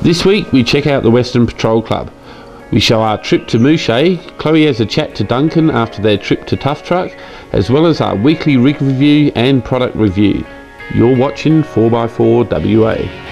This week we check out the Western Patrol Club. We show our trip to Mouchet, Chloe has a chat to Duncan after their trip to Tuff Truck, as well as our weekly rig review and product review. You're watching 4x4 WA.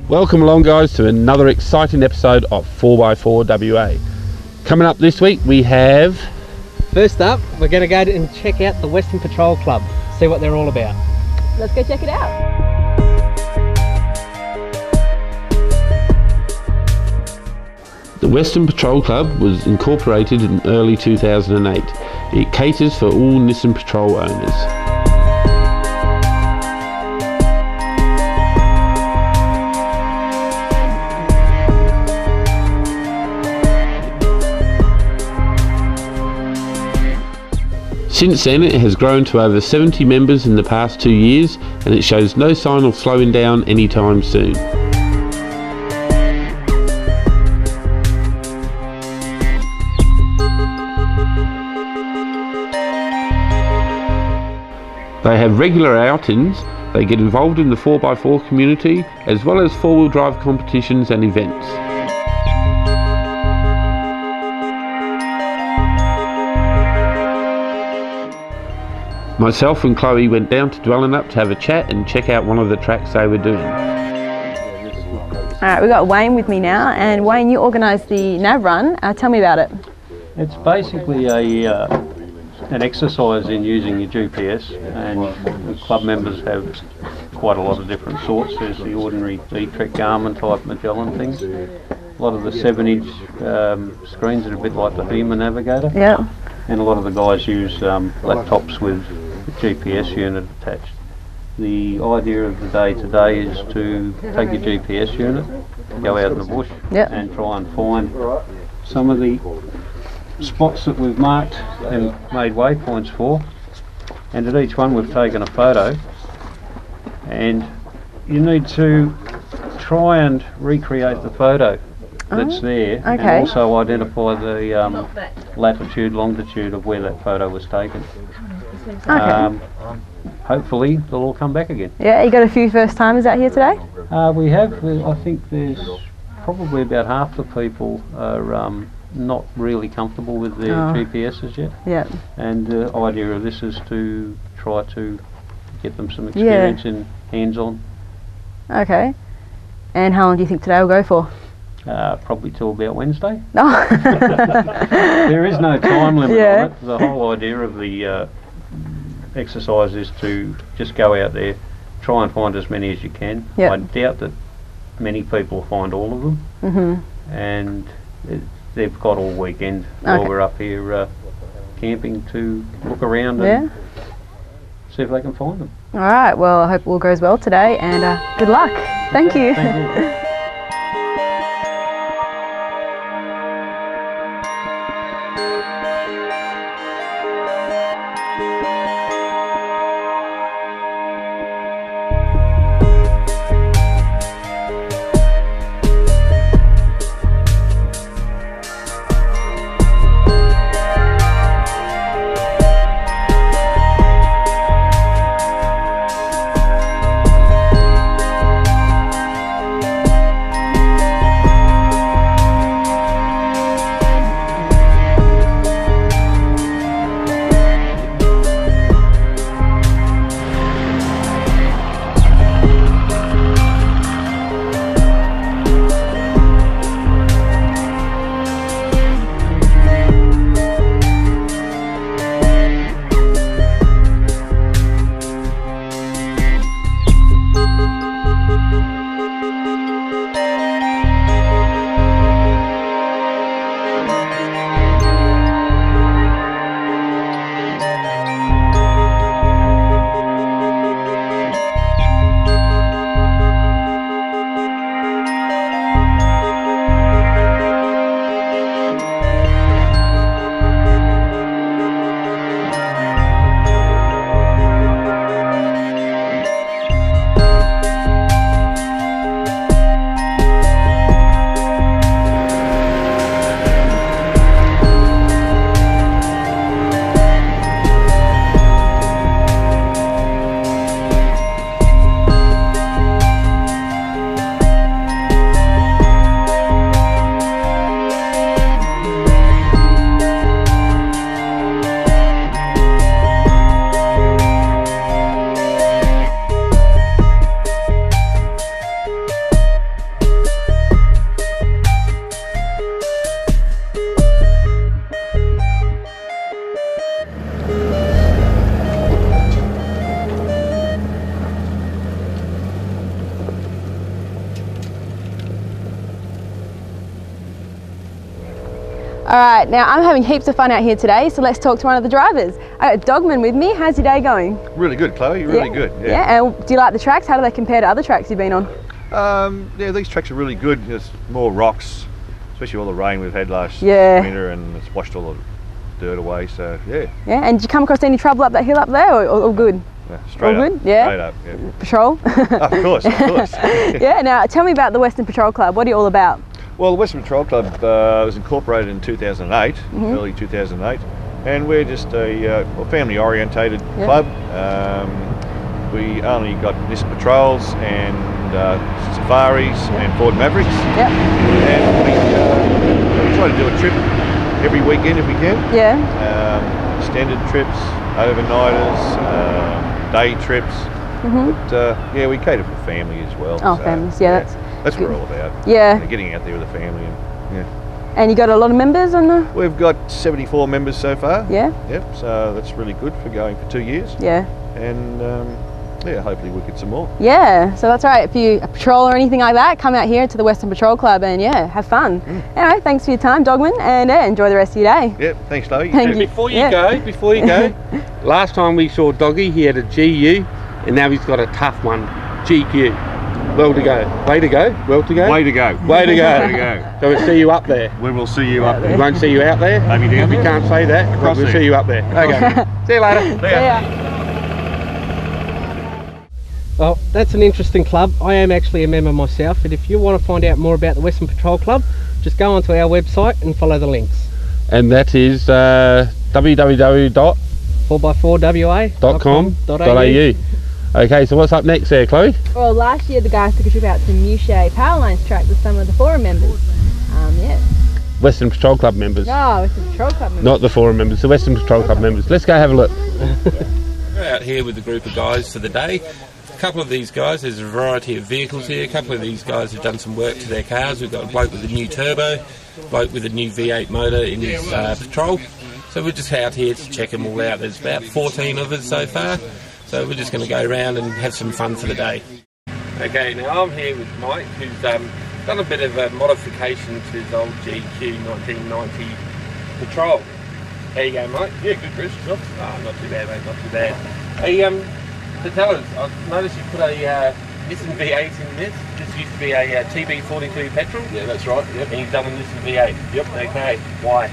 Welcome along guys to another exciting episode of 4x4 WA. Coming up this week we have... First up, we're going to go and check out the Western Patrol Club, see what they're all about. Let's go check it out. The Western Patrol Club was incorporated in early 2008. It caters for all Nissan Patrol owners. Since then it has grown to over 70 members in the past 2 years, and it shows no sign of slowing down anytime soon. They have regular outings, they get involved in the 4x4 community, as well as four-wheel drive competitions and events. Myself and Chloe went down to Dwellingup to have a chat and check out one of the tracks they were doing. Alright, we've got Wayne with me now, and Wayne, you organised the nav run. Tell me about it. It's basically an exercise in using your GPS, and the club members have quite a lot of different sorts. There's the ordinary E-Trek Garmin type Magellan things. A lot of the 7-inch screens are a bit like the HEMA Navigator. Yep. And a lot of the guys use laptops with a GPS unit attached. The idea of the day today is to take your GPS unit, go out in the bush, and try and find some of the spots that we've marked and made waypoints for, and at each one we've taken a photo, and you need to try and recreate the photo that's there, and also identify the latitude, longitude of where that photo was taken. Hopefully they'll all come back again. Yeah, you got a few first timers out here today? We have. I think there's probably about half the people are not really comfortable with their GPSs yet. Yeah. And the idea of this is to try to get them some experience in hands-on. Okay. And how long do you think today will go for? Probably till about Wednesday. Oh. There is no time limit on it. The whole idea of the exercise is to just go out there, try and find as many as you can. I doubt that many people will find all of them, and they've got all weekend while we're up here camping to look around and see if they can find them. Alright, well I hope all goes well today, and good luck. Thank you. Thank you. Alright, now I'm having heaps of fun out here today, so let's talk to one of the drivers. I got Dogman with me. How's your day going? Really good, Chloe, really good. Yeah, and do you like the tracks? How do they compare to other tracks you've been on? Yeah, these tracks are really good. There's more rocks, especially all the rain we've had last winter, and it's washed all the dirt away, so yeah. Yeah, and did you come across any trouble up that hill up there, or all good? Straight all up. Good? Yeah. Straight up, yeah. Patrol? Of course, of course. Yeah, now tell me about the Western Patrol Club. What are you all about? Well, the Western Patrol Club was incorporated in 2008, early 2008, and we're just a family-orientated club. We only got Nissan Patrols and Safaris and Ford Mavericks, and we try to do a trip every weekend if we can. Extended trips, overnighters, day trips. But yeah, we cater for family as well. Oh, so, families, that's what we're all about. Getting out there with the family. And you got a lot of members on the? We've got 74 members so far. Yep, so that's really good for going for 2 years. And yeah, hopefully we'll get some more. Yeah, so that's right. If you a patrol or anything like that, come out here to the Western Patrol Club and have fun. Anyway, thanks for your time, Dogman, and enjoy the rest of your day. Yep, thanks, Chloe. Thank you. Before you go, last time we saw Doggy, he had a GU, and now he's got a tough one, GQ. Well to go. Way to go. Well to go. Way to go. Way to go. Way to go. So we'll see you up there. We will see you up there. We won't see you out there. Maybe down we there. Can't say that. But we'll see you up there. Okay. See you later. See ya. Well, that's an interesting club. I am actually a member myself, and if you want to find out more about the Western Patrol Club, just go onto our website and follow the links. And that is www.4byfourwa.com.au. Okay, so what's up next there, Chloe? Well, last year the guys took a trip out to Mushay Powerlines track with some of the forum members. Western Patrol Club members. No, Western Patrol Club members. Not the forum members, the Western Patrol Club members. Let's go have a look. We're out here with a group of guys for the day. A couple of these guys, there's a variety of vehicles here. A couple of these guys have done some work to their cars. We've got a bloke with a new turbo, a bloke with a new V8 motor in his Patrol. So we're just out here to check them all out. There's about 14 of us so far. So we're just going to go around and have some fun for the day. Okay, now I'm here with Mike, who's done a bit of a modification to his old GQ 1990 Patrol. How you going, Mike? Yeah, good, Chris. Oh, not too bad, mate, not too bad. Hey, so tell us, I've noticed you put a Nissan V8 in this. This used to be a TB42 petrol. Yeah, that's right. Yep. And you've done a Nissan V8. Yep. Okay, why?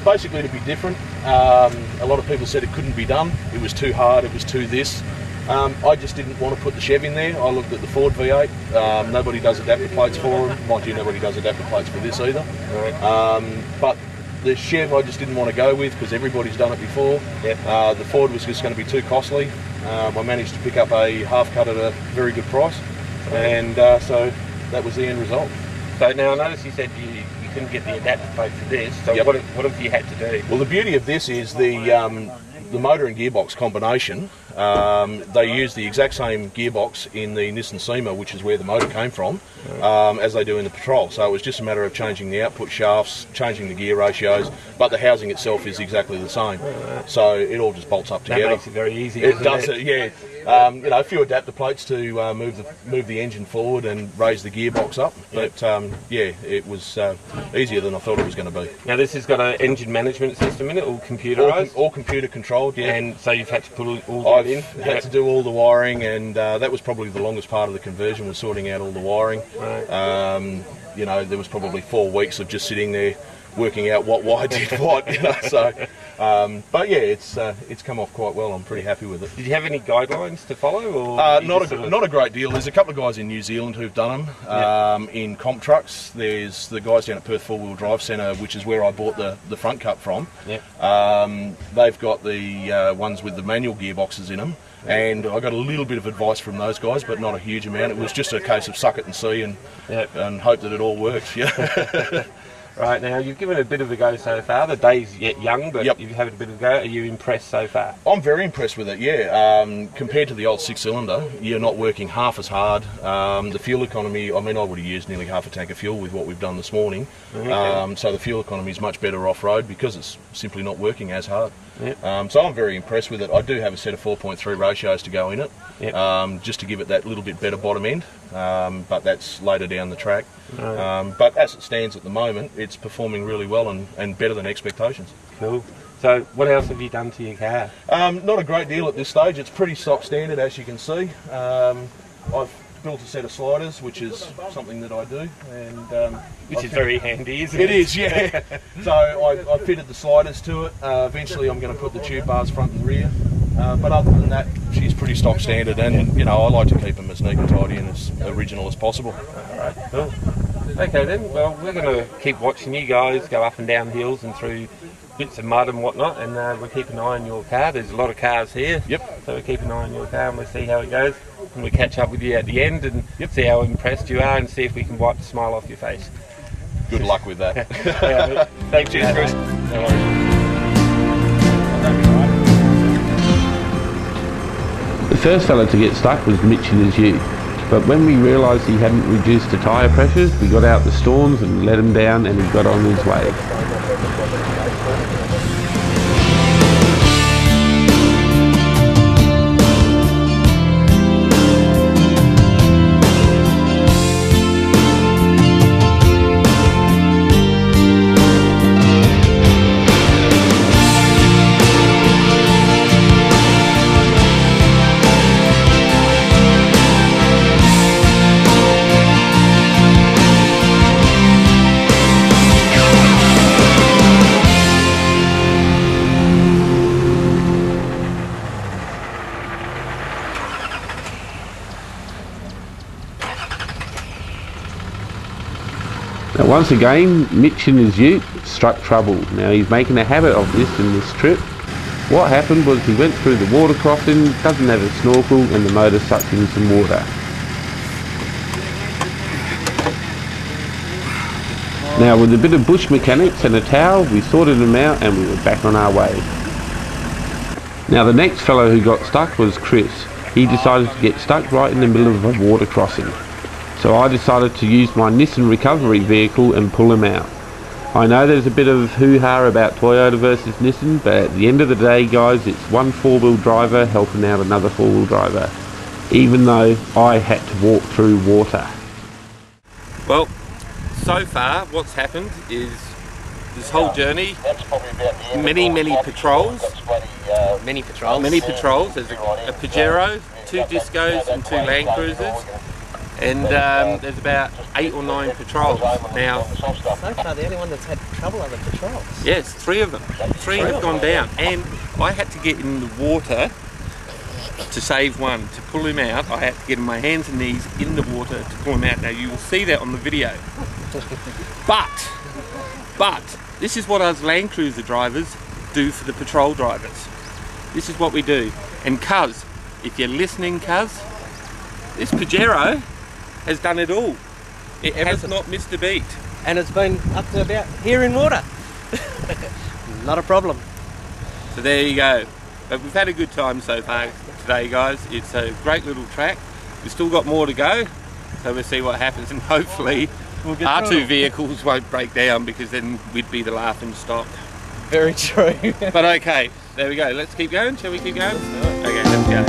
Basically to be different. A lot of people said it couldn't be done. It was too hard, it was too this. I just didn't want to put the Chev in there. I looked at the Ford V8. Nobody does adapter plates for them. Mind you, nobody does adapter plates for this either. Right. But the Chev I just didn't want to go with because everybody's done it before. Yep. The Ford was just going to be too costly. I managed to pick up a half cut at a very good price. And so that was the end result. So now I noticed you said you couldn't get the adapter plate for this, so what have you had to do? Well, the beauty of this is the motor and gearbox combination. They use the exact same gearbox in the Nissan Seema, which is where the motor came from, as they do in the Patrol. So it was just a matter of changing the output shafts, changing the gear ratios, but the housing itself is exactly the same. So it all just bolts up together. That makes it very easy. It does it, yeah. You know, a few adapter plates to move the engine forward and raise the gearbox up, but yeah, it was easier than I thought it was going to be. Now this has got an engine management system in it, all computerised? All computer controlled, yeah. And so you've had to put all that in? I've had to do all the wiring, and that was probably the longest part of the conversion, was sorting out all the wiring. Right. You know, there was probably 4 weeks of just sitting there working out what wire did what, you know, so but yeah, it's come off quite well. I'm pretty happy with it. Did you have any guidelines to follow, or not a great deal. There's a couple of guys in New Zealand who've done them in comp trucks. There's the guys down at Perth Four Wheel Drive Centre, which is where I bought the front cut from. They've got the ones with the manual gearboxes in them, and I got a little bit of advice from those guys, but not a huge amount. It was just a case of suck it and see, and hope that it all works. Yeah. Right, now you've given it a bit of a go so far. The day's yet young, but you've had a bit of a go. Are you impressed so far? I'm very impressed with it, yeah. Compared to the old 6-cylinder, you're not working half as hard. The fuel economy, I mean, I would have used nearly half a tank of fuel with what we've done this morning. So the fuel economy is much better off-road because it's simply not working as hard. So I'm very impressed with it. I do have a set of 4.3 ratios to go in it. just to give it that little bit better bottom end, but that's later down the track. But as it stands at the moment, it's performing really well and better than expectations. Cool. So what else have you done to your car? Not a great deal at this stage. It's pretty stock standard, as you can see. I've built a set of sliders, which is something that I do, and which is very handy, isn't it? It is, yeah. So I fitted the sliders to it. Eventually, I'm going to put the tube bars front and rear. But other than that, she's pretty stock standard, and you know, I like to keep them as neat and tidy and as original as possible. All right, cool. Okay then. Well, we're going to keep watching you guys go up and down hills and through bits of mud and whatnot, and we'll keep an eye on your car. There's a lot of cars here. Yep. So we'll keep an eye on your car and we'll see how it goes. And we'll catch up with you at the end and see how impressed you are and see if we can wipe the smile off your face. Good luck with that. Yeah, thanks, cheers, Chris. No worries. The first fella to get stuck was Mitch in his ute, but when we realised he hadn't reduced the tyre pressures, we got out the storms and let him down, and he got on his way. Now once again, Mitch in his ute struck trouble. Now he's making a habit of this in this trip. What happened was he went through the water crossing, doesn't have a snorkel, and the motor sucked in some water. Now with a bit of bush mechanics and a towel, we sorted him out and we were back on our way. Now the next fellow who got stuck was Chris. He decided to get stuck right in the middle of a water crossing. So I decided to use my Nissan recovery vehicle and pull him out. I know there's a bit of hoo-ha about Toyota versus Nissan, but at the end of the day guys, it's one four-wheel driver helping out another four-wheel driver, even though I had to walk through water. Well, so far what's happened is this whole journey, many patrols. Many patrols. There's a Pajero, 2 Discos and 2 Land Cruisers. And there's about 8 or 9 patrols now. So far, the only one that's had trouble are the patrols. Yes, 3 of them. 3 have gone down, and I had to get in the water to save one. To pull him out, I had to get my hands and knees in the water to pull him out. Now you will see that on the video. But this is what us Land Cruiser drivers do for the patrol drivers. This is what we do. And cuz, if you're listening, cuz, this Pajero has done it all. It has not missed a beat. And it's been up to about here in water. Not a problem. So there you go. But we've had a good time so far today, guys. It's a great little track. We've still got more to go. So we'll see what happens, and hopefully our 2 vehicles won't break down, because then we'd be the laughing stock. Very true. But okay, there we go. Let's keep going. Shall we keep going? Okay, let's go.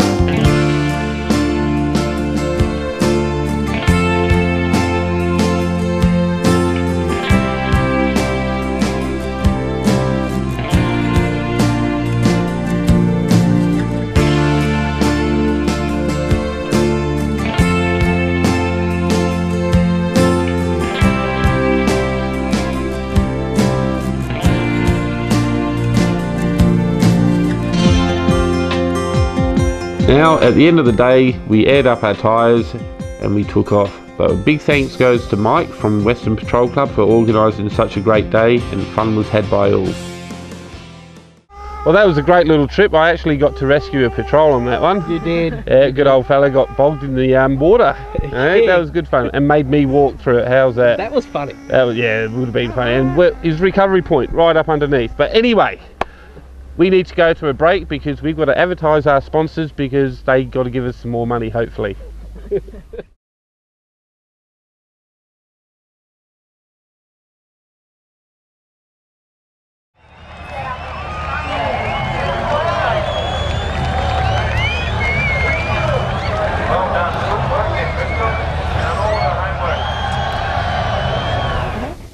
Now at the end of the day, we aired up our tyres and we took off. But a big thanks goes to Mike from Western Patrol Club for organising such a great day, and fun was had by all. Well, that was a great little trip. I actually got to rescue a patrol on that one. You did. Yeah, good old fella got bogged in the water. Hey, that was good fun, and made me walk through it. How's that? That was funny. That was, yeah, it would have been funny. And his recovery point right up underneath. But anyway, we need to go to a break because we've got to advertise our sponsors, because they got to give us some more money, hopefully.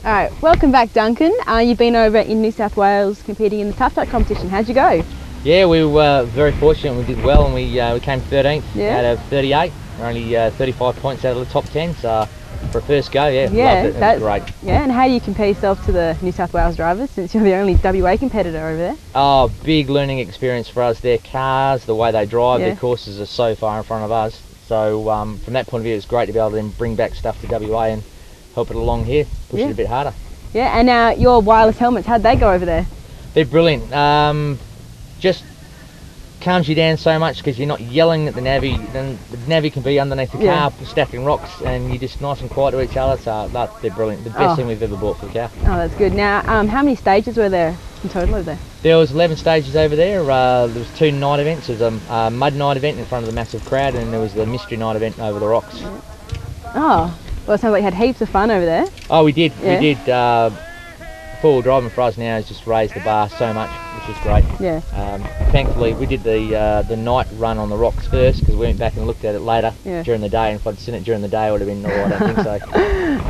Alright, welcome back, Duncan. You've been over in New South Wales competing in the Tuff Truck competition. How'd you go? Yeah, we were very fortunate. We did well, and we came 13th out of 38. We're only 35 points out of the top 10, so for a first go, loved it. It was great. Yeah, and how do you compare yourself to the New South Wales drivers, since you're the only WA competitor over there? Oh, big learning experience for us. Their cars, the way they drive, their courses are so far in front of us. So from that point of view, it's great to be able to then bring back stuff to WA and help it along here, push it a bit harder. Yeah, and now your wireless helmets, how'd they go over there? They're brilliant. Just calms you down so much because you're not yelling at the navvy. Then the navvy can be underneath the car stacking rocks, and you're just nice and quiet to each other. So they're brilliant. The best thing we've ever bought for the car. Oh, that's good. Now, how many stages were there in total over there? There was 11 stages over there. There was 2 night events. There was a mud night event in front of the massive crowd, and there was the mystery night event over the rocks. Oh, well, it sounds like you had heaps of fun over there. Oh, we did. We did. Four-wheel driving for us now has just raised the bar so much, which is great. Yeah. Thankfully, we did the night run on the rocks first because we went back and looked at it later during the day. And if I'd seen it during the day, it would have been all right. I don't think so.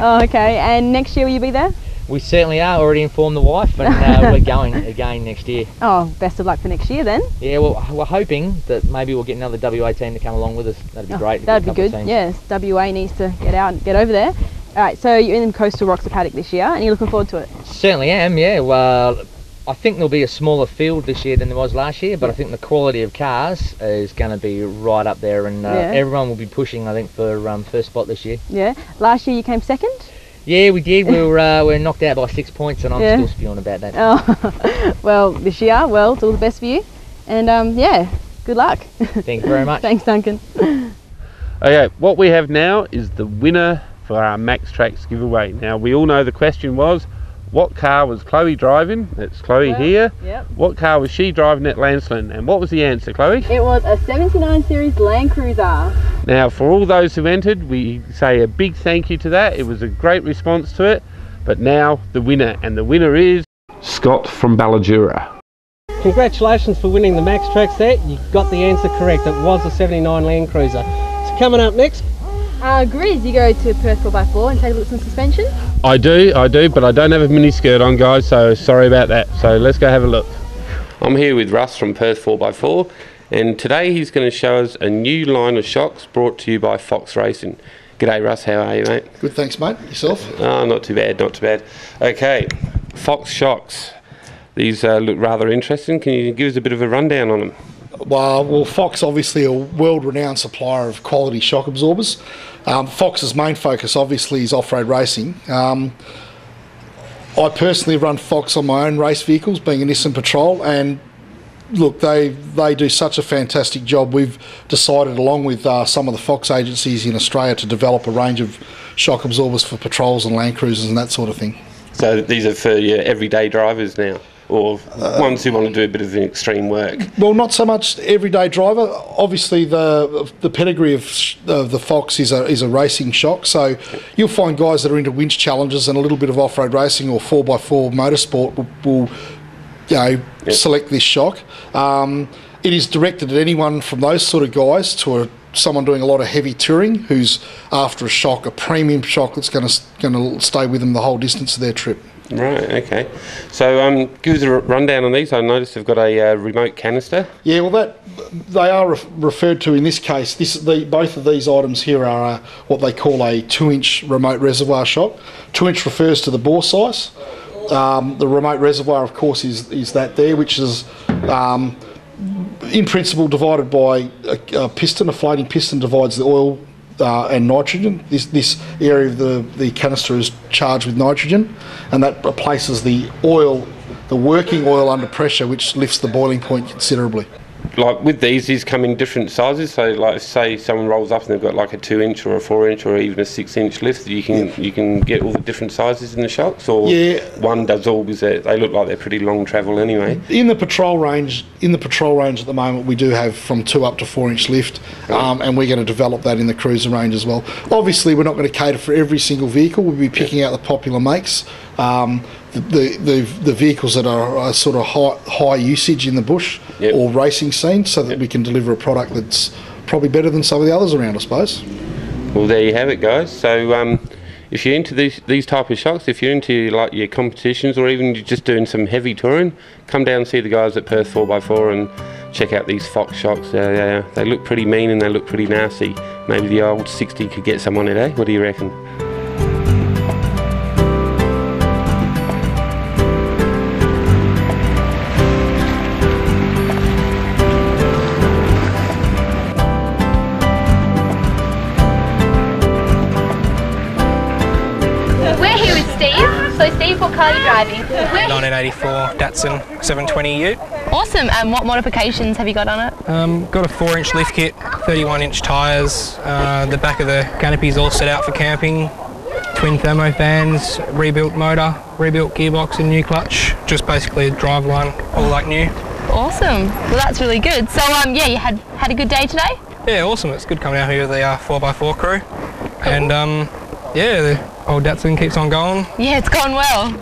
Oh, okay. And next year, will you be there? We certainly are. Already informed the wife, and we're going again next year. Oh, best of luck for next year then. Yeah, well, we're hoping that maybe we'll get another WA team to come along with us. That'd be great. That'd be good. Yes, WA needs to get out and get over there. Alright, so you're in the Coastal Rocks paddock this year, and you're looking forward to it? Certainly am, yeah. Well, I think there'll be a smaller field this year than there was last year, but I think the quality of cars is going to be right up there, and everyone will be pushing, I think, for first spot this year. Yeah. Last year you came second? Yeah, we did. We were knocked out by 6 points, and I'm still spewing about that. Oh, well, this year, it's all the best for you, and good luck. Thank you very much. Thanks, Duncan. Okay, what we have now is the winner for our Max Tracks giveaway. Now, we all know the question was, what car was Chloe driving? That's Chloe here. Yep. What car was she driving at Lancelin? And what was the answer, Chloe? It was a 79 series Land Cruiser. Now, for all those who entered, we say a big thank you to that. It was a great response to it. But now, the winner. And the winner is Scott from Ballajura. Congratulations for winning the Max Track set. You got the answer correct. It was a 79 Land Cruiser. So coming up next, Grizz, you go to Perth 4x4 and take a look at some suspension? I do, but I don't have a mini skirt on, guys, so sorry about that. So let's go have a look. I'm here with Russ from Perth 4x4, and today he's going to show us a new line of shocks brought to you by Fox Racing. G'day Russ, how are you, mate? Good, thanks mate. Yourself? Oh, not too bad, not too bad. Okay, Fox shocks. These look rather interesting. Can you give us a bit of a rundown on them? Well, Fox obviously a world-renowned supplier of quality shock absorbers. Fox's main focus obviously is off-road racing. I personally run Fox on my own race vehicles, being a Nissan Patrol, and look, they do such a fantastic job. We've decided, along with some of the Fox agencies in Australia, to develop a range of shock absorbers for patrols and Land Cruisers and that sort of thing. So these are for your everyday drivers now? Or ones who want to do a bit of extreme work? Well, not so much everyday driver. Obviously, the pedigree of the Fox is a racing shock. So you'll find guys that are into winch challenges and a little bit of off-road racing or 4x4 motorsport will select this shock. It is directed at anyone from those sort of guys to someone doing a lot of heavy touring who's after a shock, a premium shock that's going to stay with them the whole distance of their trip. Right, okay. So give us a rundown on these. I noticed they've got a remote canister. Yeah, well, they are referred to in this case. Both of these items here are what they call a 2-inch remote reservoir shock. 2-inch refers to the bore size. The remote reservoir, of course, is that there, which is in principle divided by a piston. A floating piston divides the oil and nitrogen. This area of the canister is charged with nitrogen, and that places the working oil under pressure, which lifts the boiling point considerably. Like with these come in different sizes, so like say someone rolls up and they've got like a 2-inch or a 4-inch or even a 6-inch lift, you can get all the different sizes in the shocks, or one does all, because they look like they're pretty long travel anyway. In the patrol range at the moment, we do have from 2 up to 4-inch lift, and we're going to develop that in the cruiser range as well. Obviously, we're not going to cater for every single vehicle. We'll be picking out the popular makes. The vehicles that are sort of high usage in the bush or racing scene, so that we can deliver a product that's probably better than some of the others around, I suppose. Well, there you have it, guys. So if you're into these type of shocks, if you're into like your competitions or even you're just doing some heavy touring, come down and see the guys at Perth 4x4 and check out these Fox shocks. They look pretty mean and they look pretty nasty. Maybe the old 60 could get some on it, eh? What do you reckon? So Steve, what car are you driving? 1984 Datsun 720 Ute. Awesome, and what modifications have you got on it? Got a 4-inch lift kit, 31-inch tyres, the back of the canopy's all set out for camping, twin thermo fans, rebuilt motor, rebuilt gearbox and new clutch, just basically a driveline, all like new. Awesome, well that's really good. So yeah, you had a good day today? Yeah, awesome, it's good coming out here with the 4x4 crew. Cool. And yeah, the old Datsun keeps on going. Yeah, it's going well.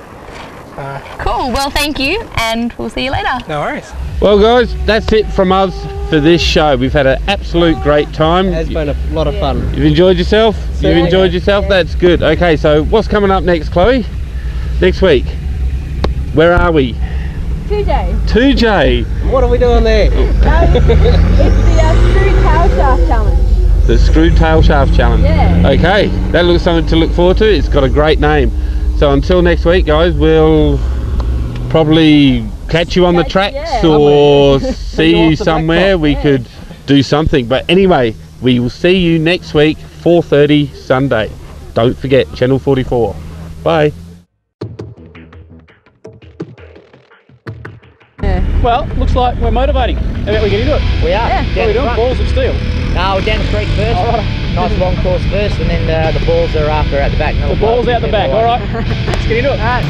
Cool, well thank you, and we'll see you later. No worries. Well guys, that's it from us for this show. We've had an absolute great time. It has been a lot of fun. You've enjoyed yourself? You've enjoyed yourself? Yeah. That's good. Okay, so what's coming up next, Chloe? Next week? Where are we? 2J. 2J. What are we doing there? It's the Screw Tail Shaft Challenge. The Screw Tail Shaft Challenge. Yeah. Okay, that looks something to look forward to. It's got a great name. So until next week, guys, we'll probably catch you on the tracks or see you somewhere. We could do something. But anyway, we will see you next week, 4:30 Sunday. Don't forget, Channel 44. Bye. Well, looks like we're motivating. How about we get into it? We are. Yeah. What are we doing? Balls of steel? No, we're down the street first. All right. Nice long course first, and then the balls are after at the back. The balls out the back. All right. Let's get into it. All right.